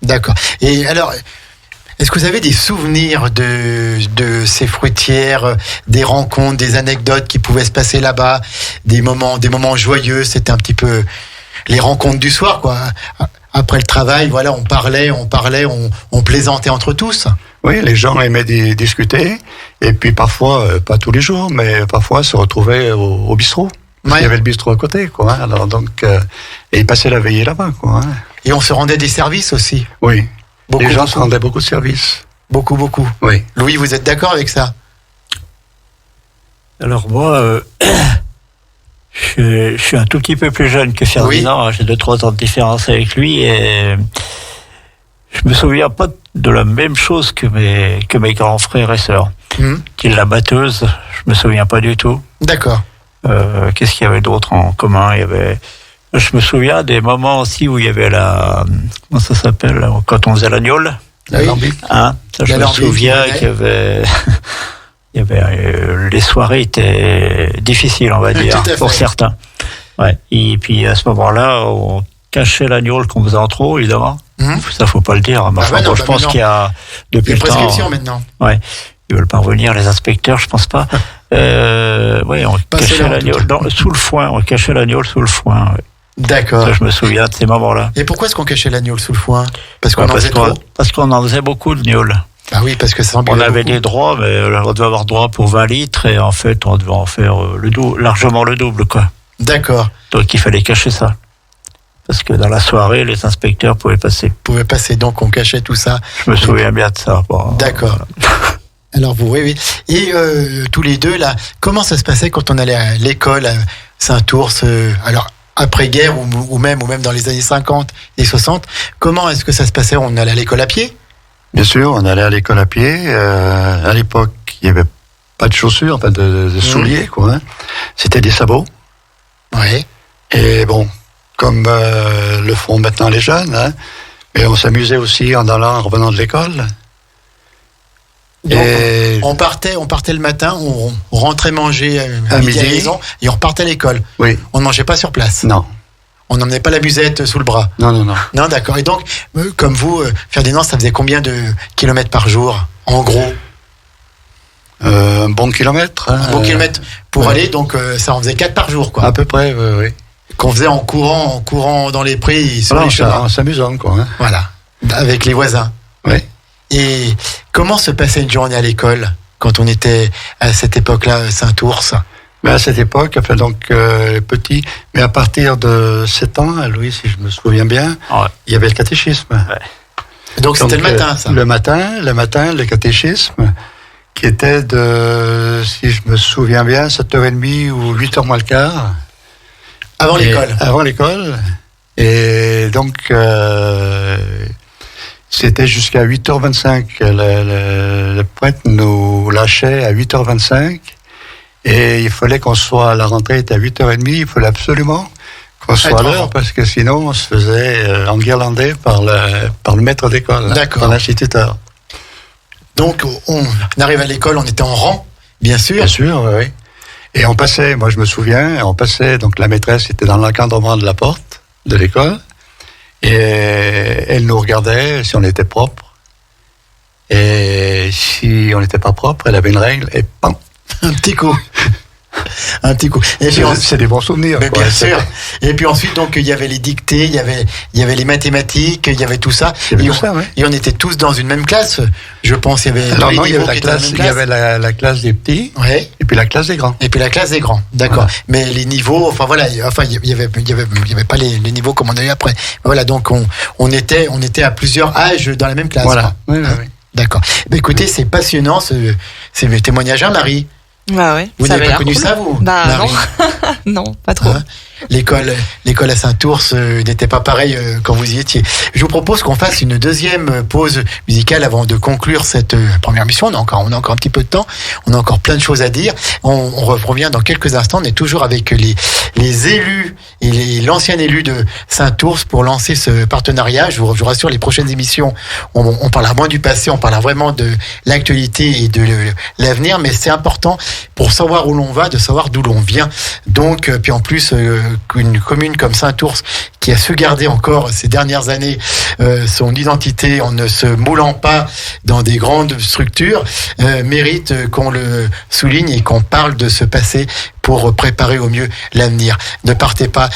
D'accord. Et alors, est-ce que vous avez des souvenirs de ces fruitières, des rencontres, des anecdotes qui pouvaient se passer là-bas, des moments joyeux? C'était un petit peu les rencontres du soir, quoi. Après le travail, voilà, on parlait, on plaisantait entre tous. Oui, les gens aimaient discuter, et puis parfois, pas tous les jours, mais parfois se retrouvaient au bistrot. Il y avait le bistrot à côté, quoi. Hein. Alors donc, et ils passaient la veillée là-bas, quoi. Hein. Et on se rendait des services aussi. Oui. Les gens se rendaient beaucoup de services. Beaucoup. Oui. Louis, vous êtes d'accord avec ça? Alors moi, je suis un tout petit peu plus jeune que Ferdinand. Oui. J'ai 2-3 ans de différence avec lui et je me souviens pas de la même chose que mes grands frères et sœurs. Qu'il la batteuse, je me souviens pas du tout. D'accord. Qu'est-ce qu'il y avait d'autre en commun? Je me souviens des moments aussi où il y avait comment ça s'appelle, quand on faisait la gnôle. La lambie. Hein, ça, je me souviens qu'il y avait, les soirées étaient difficiles, on va dire, pour certains. Ouais. Et puis à ce moment-là, on cachait la gnôle qu'on faisait en trop, évidemment. Ça, faut pas le dire. Je pense qu'il y a depuis le temps. Prescription maintenant. Ouais. Ils veulent pas revenir, les inspecteurs, je pense pas. On cachait la gnôle sous le foin. On cachait la gnôle sous le foin. Ouais. D'accord. Ça, je me souviens de ces moments-là. Et pourquoi est-ce qu'on cachait la gnôle sous le foin? Parce qu'on en faisait trop. Parce qu'on en faisait beaucoup de gnôle. Ah oui, parce que ça on avait des droits, mais on devait avoir droit pour 20 litres et en fait, on devait en faire largement le double, quoi. D'accord. Donc il fallait cacher ça. Parce que dans la soirée, les inspecteurs pouvaient passer. Donc on cachait tout ça. Je me souviens bien de ça. Bon, d'accord. Voilà. Alors vous, oui. Et tous les deux, là, comment ça se passait quand on allait à l'école à Saint-Ours? Alors, après-guerre ou même dans les années 50 et 60, comment est-ce que ça se passait? On allait à l'école à pied? Bien sûr, on allait à l'école à pied. À l'époque, il n'y avait pas de chaussures, pas de souliers, quoi. Hein. C'était des sabots. Oui. Et bon, comme le font maintenant les jeunes, hein, mais on s'amusait aussi en revenant de l'école. Donc, on partait le matin, on rentrait manger à midi à la maison et on repartait à l'école. Oui. On ne mangeait pas sur place. Non. On n'emmenait pas la musette sous le bras. Non. Non, d'accord. Et donc, comme vous, Ferdinand, ça faisait combien de kilomètres par jour, en gros? Un bon kilomètre. Hein, un bon kilomètre pour aller, donc ça en faisait 4 par jour, quoi. À peu près, oui. Qu'on faisait en courant dans les prés, sur les chemins. En s'amusant, quoi. Hein. Voilà, avec les voisins. Oui. Et comment se passait une journée à l'école quand on était à cette époque-là, à Saint-Ours? À cette époque, petit, mais à partir de 7 ans, Louis, si je me souviens bien, il y avait le catéchisme. Ouais. Donc c'était le matin, ça? Le matin, le catéchisme, qui était de, si je me souviens bien, 7h30 ou 8h moins le quart. Avant l'école? Avant l'école. Et donc, c'était jusqu'à 8h25. Le prêtre nous lâchait à 8h25. Et il fallait qu'on soit à la rentrée, était à 8h30. Il fallait absolument qu'on soit à l'heure, parce que sinon, on se faisait enguirlander par le maître d'école, par l'instituteur. Donc, on arrive à l'école, on était en rang, bien sûr. Bien sûr, oui. Et on passait, moi je me souviens, donc la maîtresse était dans l'encadrement de la porte de l'école. Et elle nous regardait si on était propre. Et si on n'était pas propre, elle avait une règle et pam, un petit coup. Et puis c'est des bons souvenirs. Mais bien sûr. Et puis ensuite, donc, il y avait les dictées, il y avait les mathématiques, il y avait tout ça. Et on était tous dans une même classe. Je pense, il y avait. Alors non, il y avait la classe des petits. Ouais. Et puis la classe des grands. Et puis la classe des grands. D'accord. Voilà. Mais les niveaux, il y avait pas les niveaux comme on a eu après. Voilà. Donc on était à plusieurs âges dans la même classe. Voilà. Oui. D'accord. Écoutez, c'est passionnant ces témoignages, hein, Marie. Bah ouais. Vous n'avez pas connu ça, vous? Bah Marie? Non. Non, pas trop. Hein? L'école à Saint-Ours n'était pas pareille quand vous y étiez. Je vous propose qu'on fasse une deuxième pause musicale avant de conclure cette première mission. On a encore un petit peu de temps. On a encore plein de choses à dire. On revient dans quelques instants. On est toujours avec les élus et l'ancien élu de Saint-Ours pour lancer ce partenariat. Je vous rassure, les prochaines émissions, on parlera moins du passé, on parlera vraiment de l'actualité et de l'avenir. Mais c'est important pour savoir où l'on va, de savoir d'où l'on vient. Donc, puis en plus, une commune comme Saint-Ours qui a su garder encore ces dernières années son identité en ne se moulant pas dans des grandes structures mérite qu'on le souligne et qu'on parle de ce passé pour préparer au mieux l'avenir. Ne partez pas.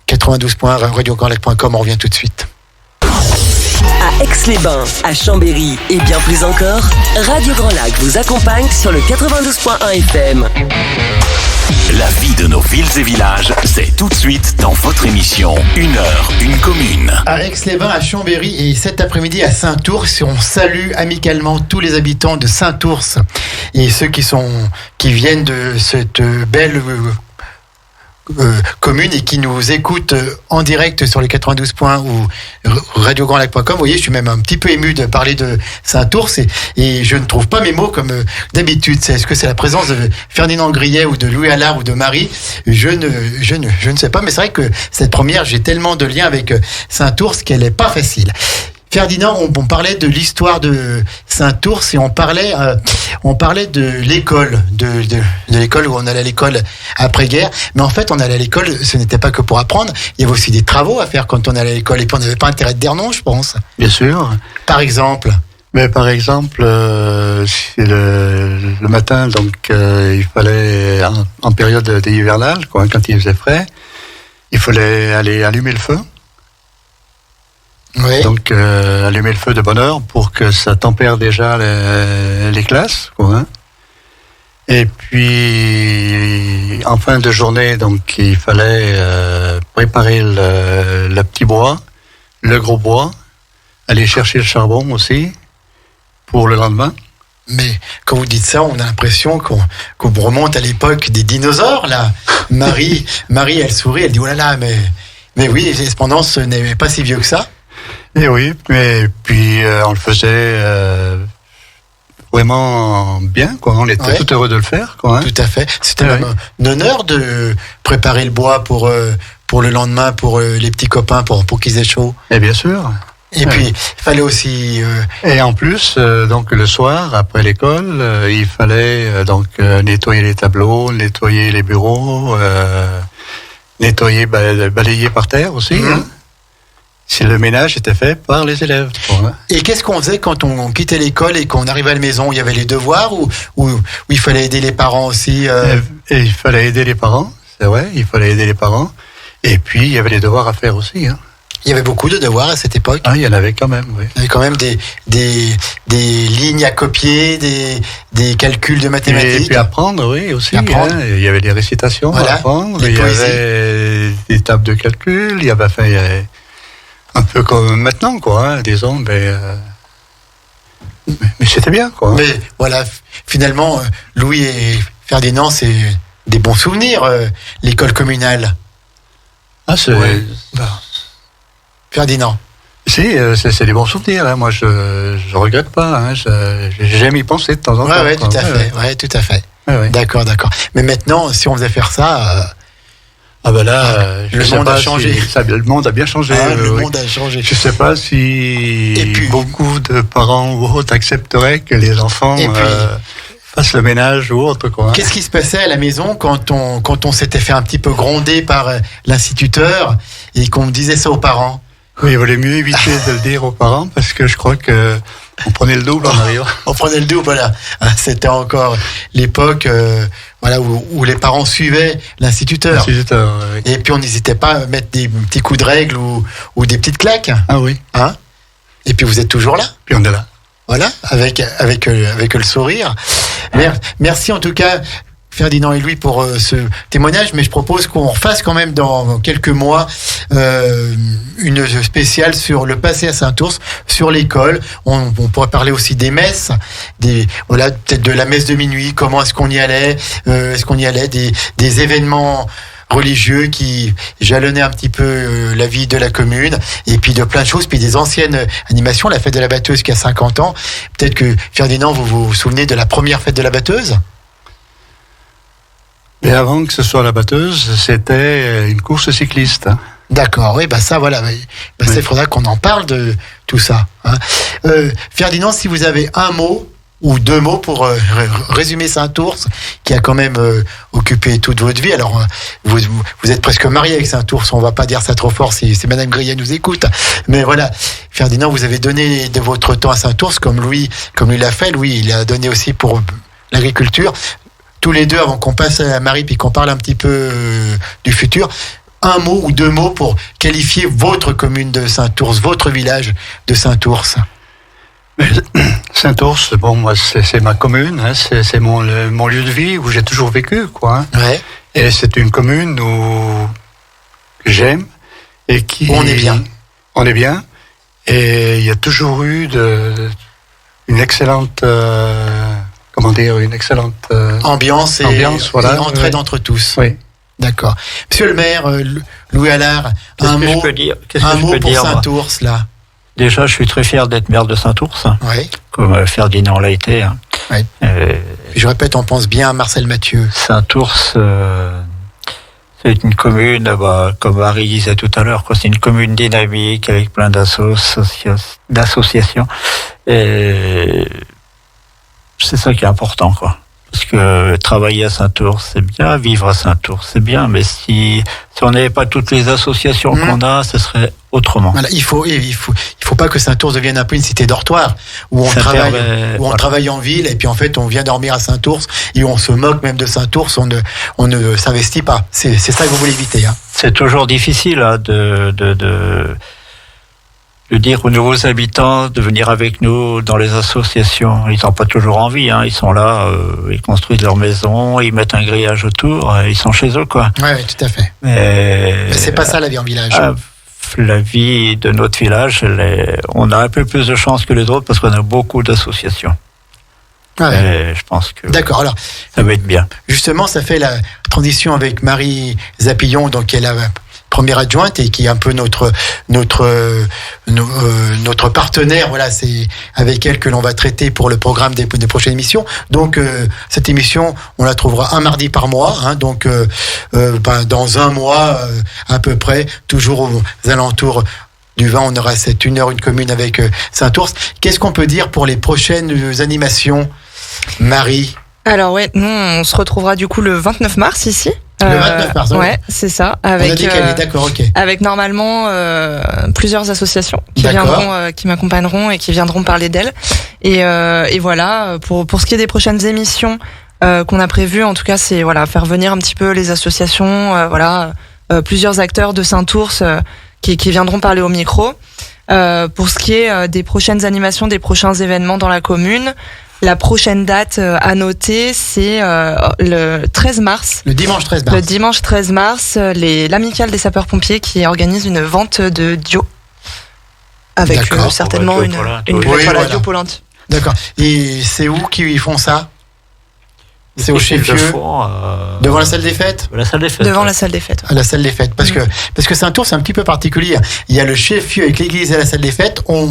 92 points, radiograndlac.com, on revient tout de suite. À Aix-les-Bains, à Chambéry et bien plus encore, Radio Grand Lac vous accompagne sur le 92.1 FM. La vie de nos villes et villages, c'est tout de suite dans votre émission 1 heure, 1 commune. À Aix-les-Bains, à Chambéry et cet après-midi à Saint-Ours, on salue amicalement tous les habitants de Saint-Ours et ceux qui viennent de cette belle commune et qui nous écoutent en direct sur les 92 points ou radiograndlac.com. Vous voyez, je suis même un petit peu ému de parler de Saint-Ours et je ne trouve pas mes mots comme d'habitude. Est-ce que c'est la présence de Ferdinand Grillet ou de Louis Allard ou de Marie? Je ne sais pas, mais c'est vrai que cette première, j'ai tellement de liens avec Saint-Ours qu'elle n'est pas facile. Ferdinand, on parlait de l'histoire de Saint-Ours et on parlait de l'école, de l'école où on allait à l'école après-guerre. Mais en fait, on allait à l'école, ce n'était pas que pour apprendre. Il y avait aussi des travaux à faire quand on allait à l'école. Et puis on n'avait pas intérêt de dire non, je pense. Bien sûr. Par exemple. Mais par exemple, le matin, donc il fallait en période hivernale, quand il faisait frais, il fallait aller allumer le feu. Oui. Donc, allumer le feu de bonne heure pour que ça tempère déjà les classes, quoi, hein. Et puis, en fin de journée, donc, il fallait préparer le petit bois, le gros bois, aller chercher le charbon aussi pour le lendemain. Mais quand vous dites ça, on a l'impression qu'on remonte à l'époque des dinosaures, là. Marie, elle sourit, elle dit, oh là là, mais oui, cependant, ce n'est pas si vieux que ça. Et oui, mais puis on le faisait vraiment bien, quoi. On était tout heureux de le faire, quoi. Hein. Tout à fait. C'était même un honneur de préparer le bois pour le lendemain, pour les petits copains, pour qu'ils aient chaud. Et bien sûr. Et puis, il fallait aussi... Et en plus, donc le soir, après l'école, il fallait nettoyer les tableaux, nettoyer les bureaux, balayer par terre aussi. Hein. Si le ménage était fait par les élèves. Et qu'est-ce qu'on faisait quand on quittait l'école et qu'on arrivait à la maison? Il y avait les devoirs ou il fallait aider les parents aussi Et il fallait aider les parents, c'est vrai, il fallait aider les parents. Et puis, il y avait les devoirs à faire aussi, hein. Il y avait beaucoup de devoirs à cette époque. Ah, il y en avait quand même, oui. Il y avait quand même des lignes à copier, des calculs de mathématiques. Et puis apprendre, oui, aussi. Apprendre. Hein. Il y avait des récitations à apprendre. Il y avait des tables de calcul. Il y avait un peu comme maintenant, quoi. Hein, disons, mais c'était bien, quoi. Mais voilà, finalement, Louis et Ferdinand, c'est des bons souvenirs, l'école communale. Ah, c'est... Ouais. Ferdinand. Si, c'est des bons souvenirs. Hein. Moi, je regrette pas. Hein. J'aime y penser de temps en temps. Oui, tout à fait. Ouais, tout à fait. Ouais. D'accord. Mais maintenant, si on faisait faire ça, le monde a changé. Le monde a bien changé. Le monde a changé. Je sais pas si beaucoup de parents ou autres accepteraient que les enfants fassent le ménage ou autre, quoi. Qu'est-ce qui se passait à la maison quand on s'était fait un petit peu gronder par l'instituteur et qu'on disait ça aux parents? Oui, il valait mieux éviter de le dire aux parents parce que je crois que on prenait le double en arrivant. On prenait le double, voilà. C'était encore l'époque où les parents suivaient l'instituteur. Oui. Et puis on n'hésitait pas à mettre des petits coups de règle ou des petites claques. Ah oui. Hein? Et puis vous êtes toujours là. Puis on est là. Voilà, avec le sourire. Merci en tout cas, Ferdinand et Louis, pour ce témoignage, mais je propose qu'on refasse quand même dans quelques mois une spéciale sur le passé à Saint-Ours, sur l'école. On pourrait parler aussi des messes, peut-être de la messe de minuit, comment est-ce qu'on y allait, des événements religieux qui jalonnaient un petit peu la vie de la commune, et puis de plein de choses, puis des anciennes animations, la fête de la batteuse qui a 50 ans. Peut-être que, Ferdinand, vous vous souvenez de la première fête de la batteuse? Et avant que ce soit la batteuse, c'était une course cycliste. Hein. D'accord, oui, ça, voilà. Ça, il faudra qu'on en parle de tout ça. Hein. Ferdinand, si vous avez un mot ou deux mots pour résumer Saint-Ours, qui a quand même occupé toute votre vie. Alors, vous êtes presque marié avec Saint-Ours, on va pas dire ça trop fort si Madame Grillet nous écoute. Mais voilà, Ferdinand, vous avez donné de votre temps à Saint-Ours, comme Louis l'a fait. Louis, il a donné aussi pour l'agriculture. Tous les deux, avant qu'on passe à Marie, puis qu'on parle un petit peu du futur, un mot ou deux mots pour qualifier votre commune de Saint-Ours, votre village de Saint-Ours. Saint-Ours, bon, moi, c'est ma commune, hein, c'est mon lieu de vie où j'ai toujours vécu, quoi. Hein. Ouais. Et c'est une commune que j'aime et qui... On est bien. On est bien. Et il y a toujours eu une excellente... une excellente ambiance et entraide entre tous. Oui. D'accord. Monsieur le maire, Louis Allard, un mot pour Saint-Ours, là. Déjà, je suis très fier d'être maire de Saint-Ours, oui. Comme Ferdinand l'a été. Hein. Oui. Je répète, on pense bien à Marcel Mathieu. Saint-Ours, c'est une commune, comme Marie disait tout à l'heure, c'est une commune dynamique avec plein d'associations. Et c'est ça qui est important, quoi. Parce que travailler à Saint-Ours, c'est bien, vivre à Saint-Ours, c'est bien, mais si on n'avait pas toutes les associations qu'on a, ce serait autrement. Voilà, il faut pas que Saint-Ours devienne un peu une cité dortoir où on travaille en ville et puis en fait on vient dormir à Saint-Ours et on se moque même de Saint-Ours, on ne s'investit pas. C'est ça que vous voulez éviter, hein. C'est toujours difficile, hein, de dire aux nouveaux habitants de venir avec nous dans les associations. Ils n'ont pas toujours envie, hein. Ils sont là, ils construisent leur maison, ils mettent un grillage autour, ils sont chez eux, quoi. Oui, tout à fait. Mais c'est pas ça la vie en village. La vie de notre village, on a un peu plus de chance que les autres parce qu'on a beaucoup d'associations. Et je pense que d'accord. Alors, ça va être bien. Justement, ça fait la transition avec Marie Zapillon, donc qui est la première adjointe et qui est un peu notre partenaire. Voilà, c'est avec elle que l'on va traiter pour le programme des prochaines émissions. Donc cette émission, on la trouvera un mardi par mois. Donc dans un mois à peu près, toujours aux alentours du 20, on aura cette 1 heure, une commune avec Saint-Ours. Qu'est-ce qu'on peut dire pour les prochaines animations, Marie? Alors ouais, nous on se retrouvera du coup le 29 mars ici. Le 29 mars, ouais, c'est ça. Avec, on a décalé, d'accord, ok. Avec normalement plusieurs associations qui viendront, qui m'accompagneront et qui viendront parler d'elles. Et voilà, pour ce qui est des prochaines émissions qu'on a prévues, en tout cas, c'est faire venir un petit peu les associations, plusieurs acteurs de Saint-Ours qui viendront parler au micro. Pour ce qui est des prochaines animations, des prochains événements dans la commune, la prochaine date à noter, c'est le 13 mars. Le dimanche 13 mars. Le dimanche 13 mars, l'amicale des sapeurs-pompiers qui organise une vente de Dio. Avec certainement une radio polante. D'accord. Et c'est où qu'ils font ça? C'est au chef-lieu, devant la salle des fêtes. La salle des fêtes. Devant la salle des fêtes. À la salle des fêtes, parce que Saint-Ours c'est un petit peu particulier. Il y a le chef-lieu avec l'église et la salle des fêtes. On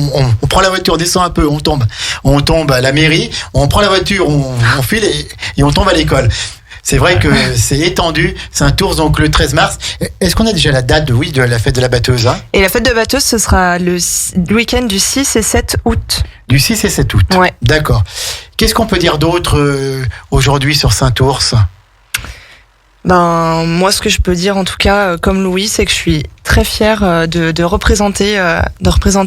prend la voiture, on descend un peu, on tombe à la mairie. On prend la voiture, on file et on tombe à l'école. C'est vrai que c'est étendu, Saint-Ours, donc le 13 mars. Est-ce qu'on a déjà la date de la fête de la batteuse? Et la fête de la batteuse, ce sera le week-end du 6 et 7 août. Du 6 et 7 août. Ouais. D'accord. Qu'est-ce qu'on peut dire d'autre aujourd'hui sur Saint-Ours? Moi, ce que je peux dire, en tout cas, comme Louis, c'est que je suis très fière de représenter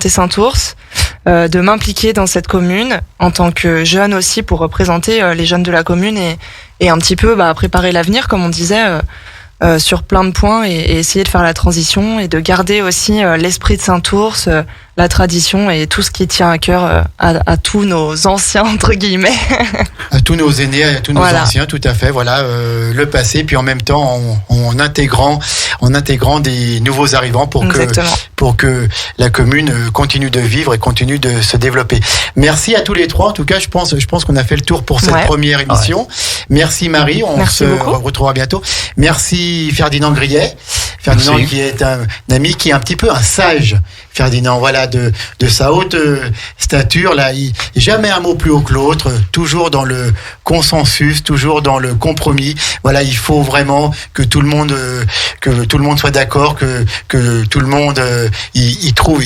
Saint-Ours, de m'impliquer dans cette commune en tant que jeune aussi pour représenter les jeunes de la commune et un petit peu préparer l'avenir, comme on disait, sur plein de points et essayer de faire la transition et de garder aussi l'esprit de Saint-Ours, la tradition et tout ce qui tient à cœur à tous nos anciens, entre guillemets. À tous nos aînés, à tous nos anciens, tout à fait. Voilà, le passé, puis en même temps en intégrant des nouveaux arrivants pour que la commune continue de vivre et continue de se développer. Merci à tous les trois. En tout cas, je pense qu'on a fait le tour pour cette première émission. Ouais. Merci Marie, on se retrouvera bientôt. Merci Ferdinand Grillet. Ferdinand qui est un ami, qui est un petit peu un sage. Ferdinand, voilà, de sa haute stature, là, jamais un mot plus haut que l'autre, toujours dans le consensus, toujours dans le compromis. Voilà, il faut vraiment que tout le monde soit d'accord, que tout le monde il trouve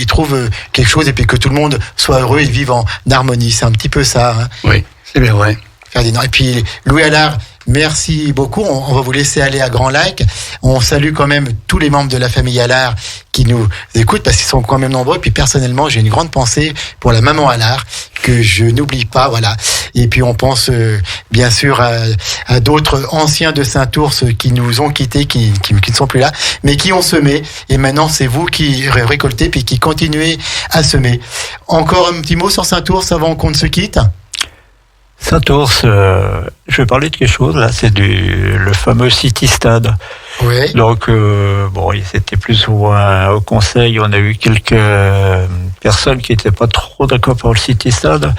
quelque chose et puis que tout le monde soit heureux et vive en harmonie. C'est un petit peu ça. Hein. Oui, c'est bien vrai. Ferdinand. Et puis Louis Allard, merci beaucoup. On va vous laisser aller à Grand Lac. On salue quand même tous les membres de la famille Allard qui nous écoutent parce qu'ils sont quand même nombreux. Et puis personnellement, j'ai une grande pensée pour la maman Allard que je n'oublie pas. Voilà. Et puis on pense bien sûr à d'autres anciens de Saint-Ours qui nous ont quittés, qui ne sont plus là, mais qui ont semé. Et maintenant, c'est vous qui récoltez puis qui continuez à semer. Encore un petit mot sur Saint-Ours avant qu'on ne se quitte? Saint-Ours, je vais parler de quelque chose, là, c'est le fameux City Stade. Oui. Donc, c'était plus ou moins au conseil, on a eu quelques personnes qui n'étaient pas trop d'accord pour le City Stade.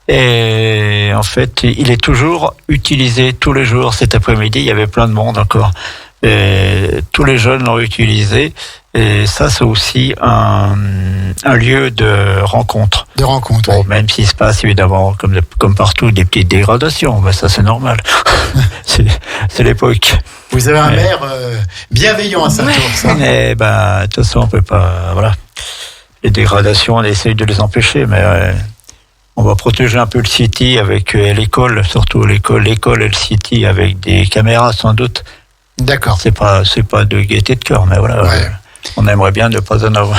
Et en fait, il est toujours utilisé tous les jours. Cet après-midi, il y avait plein de monde encore. Et tous les jeunes l'ont utilisé. Et ça, c'est aussi un lieu de rencontre. De rencontre. Bon, même s'il se passe évidemment, comme partout, des petites dégradations, mais ça c'est normal. c'est l'époque. Vous avez un maire bienveillant à Saint-Ours. Hein. Mais de toute façon, on peut pas. Voilà. Les dégradations, on essaye de les empêcher, mais on va protéger un peu le City avec l'école, surtout l'école et le City avec des caméras sans doute. D'accord. C'est pas de gaieté de cœur, mais voilà. Ouais. On aimerait bien ne pas avoir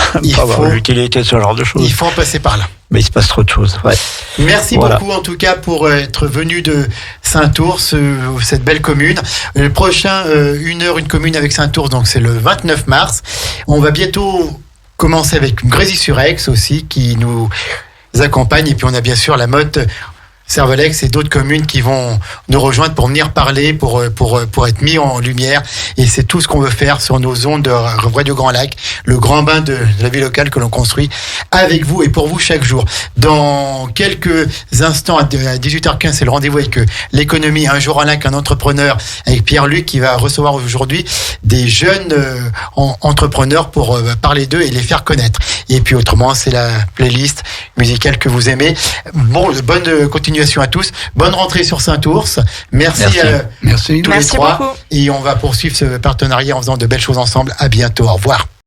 l'utilité de ce genre de choses. Il faut en passer par là. Mais il se passe trop de choses. Ouais. Merci beaucoup en tout cas pour être venu de Saint-Ours, cette belle commune. Le prochain 1 heure, une commune avec Saint-Ours, donc c'est le 29 mars. On va bientôt commencer avec Grésy-sur-Aix aussi qui nous accompagne. Et puis on a bien sûr la Motte Servolex et d'autres communes qui vont nous rejoindre pour venir parler, pour être mis en lumière. Et c'est tout ce qu'on veut faire sur nos ondes de Radio Grand Lac, le grand bain de la vie locale que l'on construit avec vous et pour vous chaque jour. Dans quelques instants, à 18h15, c'est le rendez-vous avec l'économie, un jour en lac, un entrepreneur, avec Pierre-Luc qui va recevoir aujourd'hui des jeunes entrepreneurs pour parler d'eux et les faire connaître. Et puis autrement, c'est la playlist musicale que vous aimez. Bon, bonne continuation à tous. Bonne rentrée sur Saint-Ours. Merci. Tous les trois. Beaucoup. Et on va poursuivre ce partenariat en faisant de belles choses ensemble. À bientôt. Au revoir.